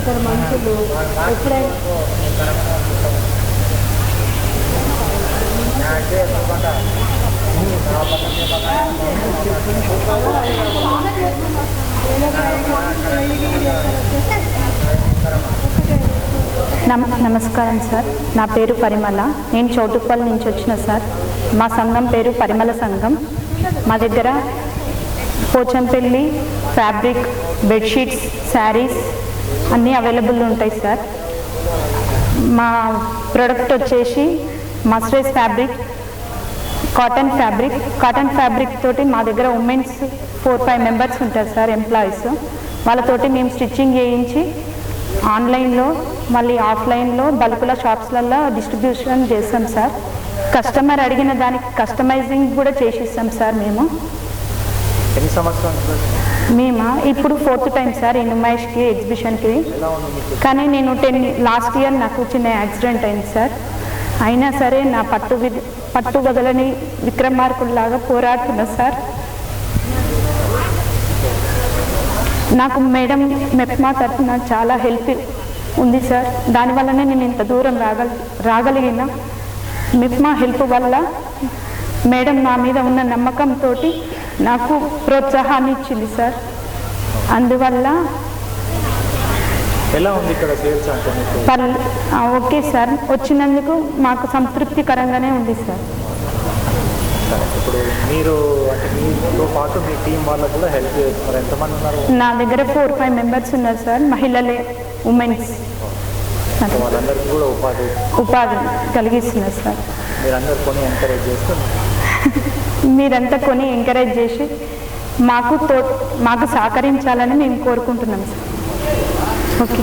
ఇక్కడ మనుషులు ఎప్పుడైనా నమస్కారం సార్, నా పేరు పరిమళ. నేను చౌటుప్పల్ నుంచి వచ్చిన సార్. మా సంఘం పేరు పరిమళ సంఘం. మా దగ్గర పోచంపల్లి ఫ్యాబ్రిక్, బెడ్షీట్స్, శారీస్ అన్నీ అవైలబుల్ ఉంటాయి సార్. మా ప్రోడక్ట్ వచ్చేసి మస్టరైజ్ ఫ్యాబ్రిక్, కాటన్ ఫ్యాబ్రిక్ తోటి మా దగ్గర ఉమెన్స్ 4-5 మెంబర్స్ ఉంటారు సార్, ఎంప్లాయీస్. వాళ్ళతోటి మేము స్టిచ్చింగ్ చేయించి ఆన్లైన్లో మళ్ళీ ఆఫ్లైన్లో బల్క్ల షాప్స్లలో డిస్ట్రిబ్యూషన్ చేస్తాం సార్. కస్టమర్ అడిగిన దానికి కస్టమైజింగ్ కూడా చేసిస్తాం సార్. మేము ఇప్పుడు 4th టైం సార్ ఈ నుమాయిష్కి, ఎగ్జిబిషన్కి. కానీ నేను లాస్ట్ ఇయర్ నాకు చిన్న యాక్సిడెంట్ అయింది సార్. అయినా సరే నా పట్టు వదలని విక్రమార్కుల్లాగా పోరాడుతున్నా సార్. నాకు మేడం మెప్మా తరఫున చాలా హెల్ప్ ఉంది సార్. దానివల్లనే నేను ఇంత దూరం రాగలిగిన. మెప్మా హెల్ప్ వల్ల మేడం నా మీద ఉన్న నమ్మకంతో నాకు ప్రోత్సాహాన్ని ఇచ్చింది సార్. అందువల్ల ఎలా ఉంది ఇక్కడ సేల్స్ అంటే? ఓకే సార్, వచ్చినందుకు మాకు సంతృప్తికరంగానే ఉంది సార్. ఇప్పుడు మీరు అంటే మీతో పాటు మీ టీం వాళ్ళకు కూడా హెల్ప్ చేస్తున్నారు. ఎంతమంది ఉన్నారు? నా దగ్గర 4-5 మెంబర్స్ ఉన్నారు సార్, మహిళలే, ఉమెన్స్. వాళ్ళందరికీ కూడా ఉపాధి కలిగిస్తున్నారు సార్. మీరందరూ కొని ఎంకరేజ్ చేస్తున్నారు. మీరంతా కొని ఎంకరేజ్ చేసి మాకు సహకరించాలని మేము కోరుకుంటున్నాం సార్. ఓకే.